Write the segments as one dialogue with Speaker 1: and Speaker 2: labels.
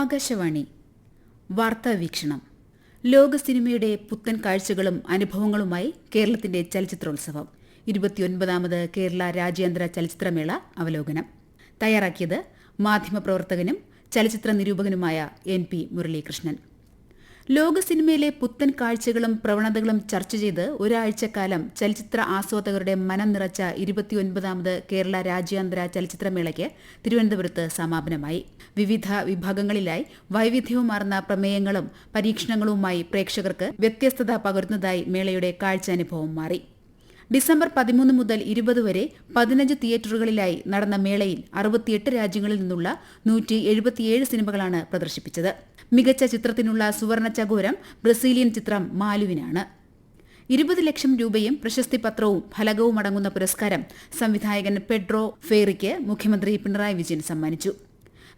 Speaker 1: ആകാശവാണി വാർത്താ വീക്ഷണം. ലോക സിനിമയുടെ പുത്തൻ കാഴ്ചകളും അനുഭവങ്ങളുമായി കേരളത്തിന്റെ ചലച്ചിത്രോത്സവം. 29ാമത് കേരള രാജ്യാന്തര ചലച്ചിത്രമേള അവലോകനം. തയ്യാറാക്കിയത് മാധ്യമപ്രവർത്തകനും ചലച്ചിത്ര നിരൂപകനുമായ NP മുരളീകൃഷ്ണൻ. ലോക സിനിമയിലെ പുത്തൻ കാഴ്ചകളും പ്രവണതകളും ചർച്ച ചെയ്ത് ഒരാഴ്ചക്കാലം ചലച്ചിത്ര ആസ്വാദകരുടെ മനം നിറച്ച 29ാമത് കേരള രാജ്യാന്തര ചലച്ചിത്രമേളയ്ക്ക് തിരുവനന്തപുരത്ത് സമാപനമായി. വിവിധ വിഭാഗങ്ങളിലായി വൈവിധ്യവുമാർന്ന പ്രമേയങ്ങളും പരീക്ഷണങ്ങളുമായി പ്രേക്ഷകർക്ക് വ്യത്യസ്തത പകരുന്നതായി മേളയുടെ കാഴ്ചാനുഭവം മാറി. ഡിസംബർ 13 മുതൽ 20 വരെ 15 തിയേറ്ററുകളിലായി നടന്ന മേളയിൽ 68 രാജ്യങ്ങളിൽ നിന്നുള്ള 177 സിനിമകളാണ് പ്രദർശിപ്പിച്ചത്. മികച്ച ചിത്രത്തിനുള്ള സുവർണ ചകോരം ബ്രസീലിയൻ ചിത്രം മാലുവിനാണ്. 20 ലക്ഷം രൂപയും പ്രശസ്തി പത്രവും ഫലകവുമടങ്ങുന്ന പുരസ്കാരം സംവിധായകൻ പെഡ്രോ ഫേറിക്ക് മുഖ്യമന്ത്രി പിണറായി വിജയൻ സമ്മാനിച്ചു.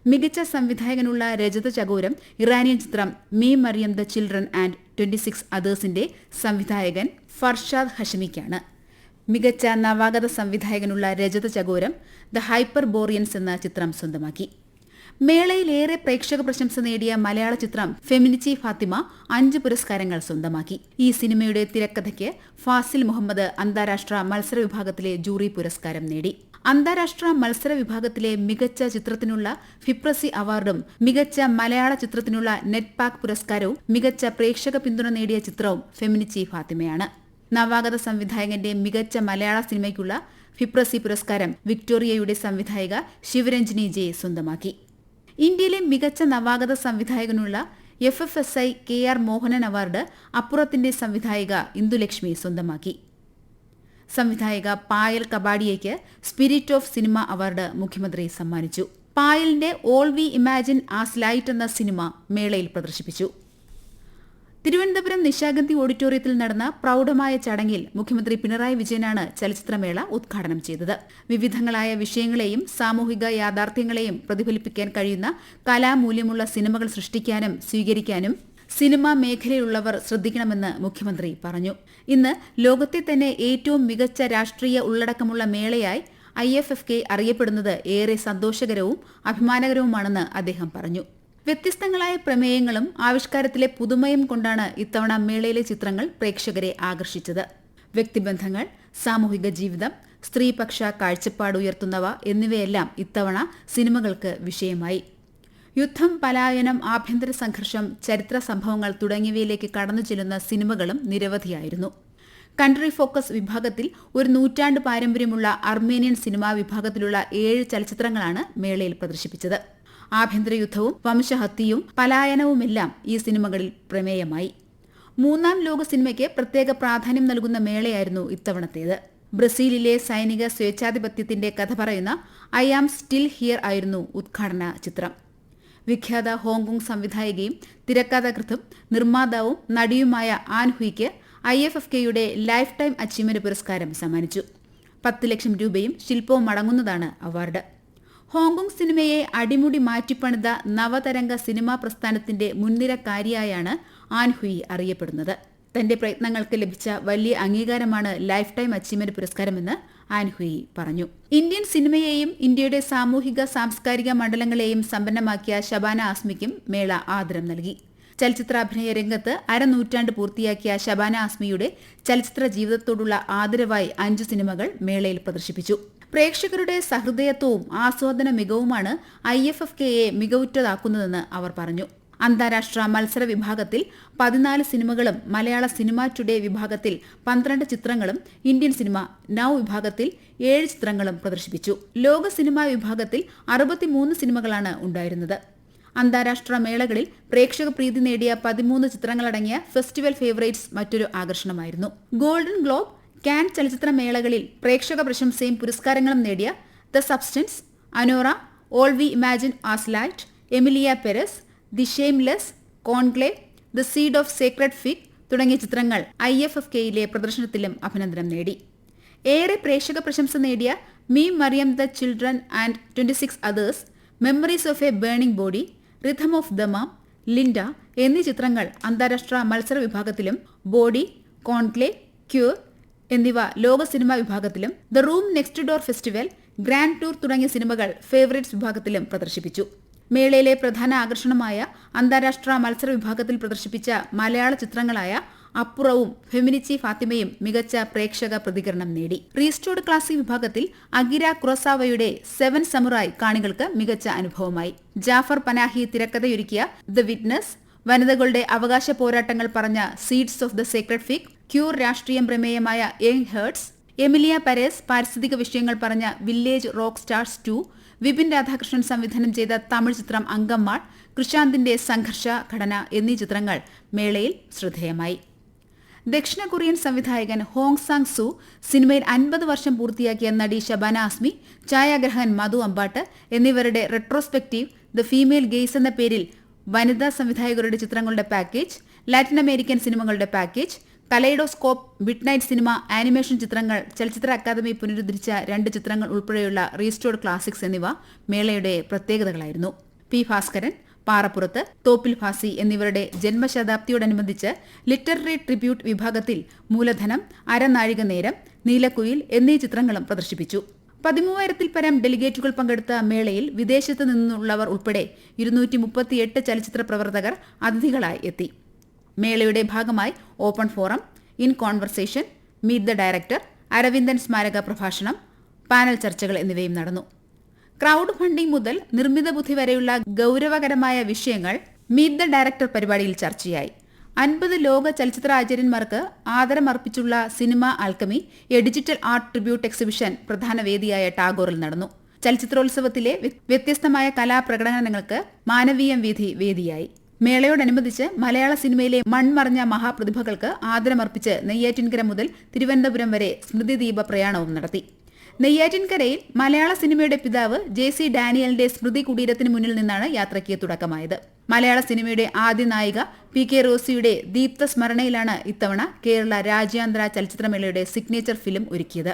Speaker 1: മികച്ച സംവിധായകനുള്ള രജത ചകോരം ഇറാനിയൻ ചിത്രം me Maryam the children and 26 അതേഴ്സിന്റെ സംവിധായകൻ ഫർഷാദ് ഹഷമിക്കാണ്. മികച്ച നവാഗത സംവിധായകനുള്ള രജത ചകോരം ദ ഹൈപ്പർ ബോറിയൻസ് എന്ന ചിത്രം സ്വന്തമാക്കി. മേളയിലേറെ പ്രേക്ഷക പ്രശംസ നേടിയ മലയാള ചിത്രം ഫെമിനിച്ചി ഫാത്തിമ 5 പുരസ്കാരങ്ങൾ സ്വന്തമാക്കി. ഈ സിനിമയുടെ തിരക്കഥയ്ക്ക് ഫാസിൽ മുഹമ്മദ് അന്താരാഷ്ട്ര മത്സര വിഭാഗത്തിലെ ജൂറി പുരസ്കാരം നേടി. അന്താരാഷ്ട്ര മത്സര വിഭാഗത്തിലെ മികച്ച ചിത്രത്തിനുള്ള ഫിപ്രസി അവാർഡും മികച്ച മലയാള ചിത്രത്തിനുള്ള നെറ്റ് പാക്ക് പുരസ്കാരവും മികച്ച പ്രേക്ഷക പിന്തുണ നേടിയ ചിത്രവും ഫെമിനിച്ചി ഫാത്തിമയാണ്. നവാഗത സംവിധായകന്റെ മികച്ച മലയാള സിനിമയ്ക്കുള്ള ഫിപ്രസി പുരസ്കാരം വിക്ടോറിയയുടെ സംവിധായിക ശിവരഞ്ജിനി ജെ സ്വന്തമാക്കി. ഇന്ത്യയിലെ മികച്ച നവാഗത സംവിധായകനുള്ള FFSI KR മോഹനൻ അവാർഡ് അപ്പുറത്തിന്റെ സംവിധായിക ഇന്ദുലക്ഷ്മി സ്വന്തമാക്കി. സംവിധായിക പായൽ കബാഡിയയ്ക്ക് സ്പിരിറ്റ് ഓഫ് സിനിമ അവാർഡ് മുഖ്യമന്ത്രി സമ്മാനിച്ചു. പായലിന്റെ all we imagine as light എന്ന സിനിമ മേളയിൽ പ്രദർശിപ്പിച്ചു. തിരുവനന്തപുരം നിശാഗന്ധി ഓഡിറ്റോറിയത്തിൽ നടന്ന പ്രൌഢമായ ചടങ്ങിൽ മുഖ്യമന്ത്രി പിണറായി വിജയനാണ് ചലച്ചിത്രമേള ഉദ്ഘാടനം ചെയ്തത്. വിവിധങ്ങളായ വിഷയങ്ങളെയും സാമൂഹിക യാഥാർത്ഥ്യങ്ങളെയും പ്രതിഫലിപ്പിക്കാൻ കഴിയുന്ന കലാമൂല്യമുള്ള സിനിമകൾ സൃഷ്ടിക്കാനും സ്വീകരിക്കാനും സിനിമാ മേഖലയിലുള്ളവർ ശ്രദ്ധിക്കണമെന്ന് മുഖ്യമന്ത്രി പറഞ്ഞു. ഇന്ന് ലോകത്തെ തന്നെ ഏറ്റവും മികച്ച രാഷ്ട്രീയ ഉള്ളടക്കമുള്ള മേളയായി IFFK അറിയപ്പെടുന്നത് ഏറെ സന്തോഷകരവും അഭിമാനകരവുമാണെന്ന് അദ്ദേഹം പറഞ്ഞു. വ്യത്യസ്തങ്ങളായ പ്രമേയങ്ങളും ആവിഷ്കാരത്തിലെ പുതുമയും കൊണ്ടാണ് ഇത്തവണ മേളയിലെ ചിത്രങ്ങൾ പ്രേക്ഷകരെ ആകർഷിച്ചത്. വ്യക്തിബന്ധങ്ങൾ, സാമൂഹിക ജീവിതം, സ്ത്രീപക്ഷ കാഴ്ചപ്പാട് ഉയർത്തുന്നവ എന്നിവയെല്ലാം ഇത്തവണ സിനിമകൾക്ക് വിഷയമായി. യുദ്ധം, പലായനം, ആഭ്യന്തര സംഘർഷം, ചരിത്ര സംഭവങ്ങൾ തുടങ്ങിയവയിലേക്ക് കടന്നു ചെല്ലുന്ന സിനിമകളും നിരവധിയായിരുന്നു. കൺട്രി ഫോക്കസ് വിഭാഗത്തിൽ ഒരു നൂറ്റാണ്ട് പാരമ്പര്യമുള്ള അർമേനിയൻ സിനിമാ വിഭാഗത്തിലുള്ള 7 ചലച്ചിത്രങ്ങളാണ് മേളയിൽ പ്രദർശിപ്പിച്ചത്. ആഭ്യന്തര യുദ്ധവും വംശഹത്യയും പലായനവുമെല്ലാം ഈ സിനിമകളിൽ പ്രമേയമായി. 3ാം ലോക സിനിമയ്ക്ക് പ്രത്യേക പ്രാധാന്യം നൽകുന്ന മേളയായിരുന്നു ഇത്തവണത്തേത്. ബ്രസീലിലെ സൈനിക സ്വേച്ഛാധിപത്യത്തിന്റെ കഥ പറയുന്ന ഐ ആം സ്റ്റിൽ ഹിയർ ആയിരുന്നു ഉദ്ഘാടന ചിത്രം. വിഖ്യാത ഹോങ്കോങ് സംവിധായികയും തിരക്കഥാകൃത്തും നിർമ്മാതാവും നടിയുമായ ആൻ ഹുയിക്ക് IFFKയുടെ ലൈഫ് ടൈം അച്ചീവ്മെന്റ് പുരസ്കാരം സമ്മാനിച്ചു. 10 ലക്ഷം രൂപയും ശില്പവും അടങ്ങുന്നതാണ് അവാർഡ്. ഹോങ്കോങ് സിനിമയെ അടിമുടി മാറ്റിപ്പണിത നവതരംഗ സിനിമാ പ്രസ്ഥാനത്തിന്റെ മുൻനിരക്കാരിയായാണ് ആൻ ഹുയി അറിയപ്പെടുന്നത്. തന്റെ പ്രയത്നങ്ങൾക്ക് ലഭിച്ച വലിയ അംഗീകാരമാണ് ലൈഫ് ടൈം അച്ചീവ്മെന്റ് പുരസ്കാരമെന്ന് ആൻ ഹുയി പറഞ്ഞു. ഇന്ത്യൻ സിനിമയെയും ഇന്ത്യയുടെ സാമൂഹിക സാംസ്കാരിക മണ്ഡലങ്ങളെയും സമ്പന്നമാക്കിയ ശബാന ആസ്മിക്കും മേള ആദരം നൽകി. ചലച്ചിത്രാഭിനയ രംഗത്ത് അരനൂറ്റാണ്ട് പൂർത്തിയാക്കിയ ശബാന ആസ്മിയുടെ ചലച്ചിത്ര ജീവിതത്തോടുള്ള ആദരവായി 5 സിനിമകൾ മേളയിൽ പ്രദർശിപ്പിച്ചു. പ്രേക്ഷകരുടെ സഹൃദയത്വവും ആസ്വാദന മികവുമാണ് IFFKയെ മികവുറ്റതാക്കുന്നതെന്ന് അവർ പറഞ്ഞു. അന്താരാഷ്ട്ര മത്സര വിഭാഗത്തിൽ 14 സിനിമകളും മലയാള സിനിമ ടുഡേ വിഭാഗത്തിൽ 12 ചിത്രങ്ങളും ഇന്ത്യൻ സിനിമ നൌ വിഭാഗത്തിൽ 7 ചിത്രങ്ങളും പ്രദർശിപ്പിച്ചു. ലോക സിനിമാ വിഭാഗത്തിൽ 63 സിനിമകളാണ് ഉണ്ടായിരുന്നത്. അന്താരാഷ്ട്ര മേളകളിൽ പ്രേക്ഷക പ്രീതി നേടിയ 13 ചിത്രങ്ങളടങ്ങിയ ഫെസ്റ്റിവൽ ഫേവറേറ്റ്സ് മറ്റൊരു ആകർഷണമായിരുന്നു. ഗോൾഡൻ ഗ്ലോബ്, കാൻ ചലച്ചിത്ര മേളകളിൽ പ്രേക്ഷക പ്രശംസയും പുരസ്കാരങ്ങളും നേടിയ the substance, Anora, all we imagine as light, Emilia Perez, the Shameless, conclave, the seed of Sacred fig തുടങ്ങിയ ചിത്രങ്ങൾ IFFKയിലെ പ്രദർശനത്തിലും അഭിനന്ദനം നേടി. ഏറെ പ്രേക്ഷക പ്രശംസ നേടിയ me Maryam the children and 26 others, memories of a burning body, rhythm of Dammam, Linda എന്നീ ചിത്രങ്ങൾ അന്താരാഷ്ട്ര മത്സര വിഭാഗത്തിലും ബോഡി, കോൺക്ലേവ്, ക്യൂർ എന്നിവ ലോക സിനിമാ വിഭാഗത്തിലും the room next door festival, grand tour തുടങ്ങിയ സിനിമകൾ ഫേവറേറ്റ്സ് വിഭാഗത്തിലും പ്രദർശിപ്പിച്ചു. മേളയിലെ പ്രധാന ആകർഷണമായ അന്താരാഷ്ട്ര മത്സര വിഭാഗത്തിൽ പ്രദർശിപ്പിച്ച മലയാള ചിത്രങ്ങളായ അപ്പുറവും ഫെമിനിച്ചി ഫാത്തിമയും മികച്ച പ്രേക്ഷക പ്രതികരണം നേടി. റീസ്റ്റോർഡ് ക്ലാസിക് വിഭാഗത്തിൽ അകിര കുറസാവയുടെ 7 സമുറായ് കാണികൾക്ക് മികച്ച അനുഭവമായി. ജാഫർ പനാഹി തിരക്കഥയൊരുക്കിയ ദ വിറ്റ്നസ്, വനിതകളുടെ അവകാശ പോരാട്ടങ്ങൾ പറഞ്ഞ seeds of the sacred fig, queer രാഷ്ട്രീയം പ്രമേയമായ യങ് ഹേർട്സ്, എമിലിയ പരേസ് പാരിസ്ഥിതിക വിഷയങ്ങൾ പറഞ്ഞ village rock stars 2, Vipin Radhakrishnan സംവിധാനം ചെയ്ത തമിഴ് ചിത്രം അങ്കമ്മാൾ, കൃഷാന്തിന്റെ സംഘർഷ ഘടന എന്നീ ചിത്രങ്ങൾ മേളയിൽ ശ്രദ്ധേയമായി. ദക്ഷിണ കൊറിയൻ സംവിധായകൻ ഹോങ് സാങ് സു, സിനിമയിൽ 50 വർഷം പൂർത്തിയാക്കിയ നടി ശബാന ആസ്മി, ഛായാഗ്രഹകൻ മധു അമ്പാട്ട് എന്നിവരുടെ റെട്രോസ്പെക്റ്റീവ് ദ ഫീമെയിൽ ഗെയ്സ് എന്ന പേരിൽ വനിതാ സംവിധായകരുടെ ചിത്രങ്ങളുടെ പാക്കേജ്, ലാറ്റിൻ അമേരിക്കൻ സിനിമകളുടെ package, kaleidoscope, mid night cinema, animation ചിത്രങ്ങൾ, ചലച്ചിത്ര അക്കാദമി പുനരുദ്ധരിച്ച 2 ചിത്രങ്ങൾ ഉൾപ്പെടെയുള്ള റീസ്റ്റോർഡ് ക്ലാസിക്സ് എന്നിവ മേളയുടെ പ്രത്യേകതകളായിരുന്നു. പി ഭാസ്കരൻ, പാറപ്പുറത്ത്, തോപ്പിൽ ഭാസി എന്നിവരുടെ ജന്മശതാബ്ദിയോടനുബന്ധിച്ച് ലിറ്റററി ട്രിബ്യൂട്ട് വിഭാഗത്തിൽ മൂലധനം, അരനാഴിക നേരം, നീലക്കുയിൽ എന്നീ ചിത്രങ്ങളും പ്രദർശിപ്പിച്ചു. 13,000-ൽ പരം ഡെലിഗേറ്റുകൾ പങ്കെടുത്ത മേളയിൽ വിദേശത്ത് നിന്നുള്ളവർ ഉൾപ്പെടെ 238 ചലച്ചിത്ര പ്രവർത്തകർ അതിഥികളായി എത്തി. മേളയുടെ ഭാഗമായി open forum, in conversation, meet the director, Aravindan സ്മാരക പ്രഭാഷണം, പാനൽ ചർച്ചകൾ എന്നിവയും നടന്നു. ക്രൗഡ് ഫണ്ടിംഗ് മുതൽ നിർമ്മിത ബുദ്ധി വരെയുള്ള ഗൌരവകരമായ വിഷയങ്ങൾ മീറ്റ് ദ ഡയറക്ടർ പരിപാടിയിൽ ചർച്ചയായി. 50 ലോക ചലച്ചിത്ര ആചാര്യന്മാർക്ക് ആദരമർപ്പിച്ചുള്ള cinema alchemy, a digital art tribute exhibition പ്രധാന വേദിയായ ടാഗോറിൽ നടന്നു. ചലച്ചിത്രോത്സവത്തിലെ വ്യത്യസ്തമായ കലാപ്രകടനങ്ങൾക്ക് മാനവീയം വേദിയായി. മേളയോടനുബന്ധിച്ച് മലയാള സിനിമയിലെ മൺമറഞ്ഞ മഹാപ്രതിഭകൾക്ക് ആദരമർപ്പിച്ച് നെയ്യാറ്റിൻകര മുതൽ തിരുവനന്തപുരം വരെ സ്മൃതിദീപ പ്രയാണവും നടത്തി. നെയ്യാറ്റിൻകരയിൽ മലയാള സിനിമയുടെ പിതാവ് JC ഡാനിയലിന്റെ സ്മൃതി കുടീരത്തിന് മുന്നിൽ നിന്നാണ് യാത്രയ്ക്ക് തുടക്കമായത്. മലയാള സിനിമയുടെ ആദ്യ നായിക PK റോസിയുടെ ദീപ്ത സ്മരണയിലാണ് ഇത്തവണ കേരള രാജ്യാന്തര ചലച്ചിത്രമേളയുടെ സിഗ്നേച്ചർ ഫിലിം ഒരുക്കിയത്.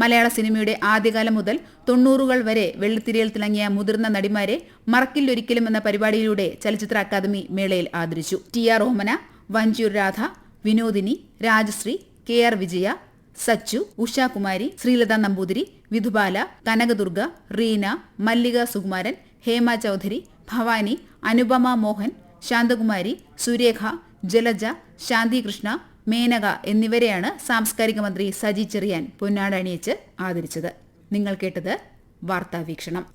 Speaker 1: മലയാള സിനിമയുടെ ആദ്യകാലം മുതൽ 90കൾ വരെ വെള്ളിത്തിരയിൽ തിളങ്ങിയ മുതിർന്ന നടിമാരെ മറക്കില്ലൊരിക്കലും എന്ന പരിപാടിയിലൂടെ ചലച്ചിത്ര അക്കാദമി മേളയിൽ ആദരിച്ചു. TR ഓമന, വഞ്ചൂർ രാധ, വിനോദിനി, രാജശ്രീ, KR വിജയ, സച്ചു, ഉഷാകുമാരി, ശ്രീലത നമ്പൂതിരി, വിധുബാല, കനകദുർഗ, റീന, മല്ലിക സുകുമാരൻ, ഹേമ ചൌധരി, ഭവാനി, അനുപമ മോഹൻ, ശാന്തകുമാരി, സുരേഖ, ജലജ, ശാന്തി കൃഷ്ണ, മേനക എന്നിവരെയാണ് സാംസ്കാരിക മന്ത്രി സജി ചെറിയാൻ പൊന്നാട അണിയിച്ച് ആദരിച്ചത്. നിങ്ങൾ കേട്ടത് വാർത്താവീക്ഷണം.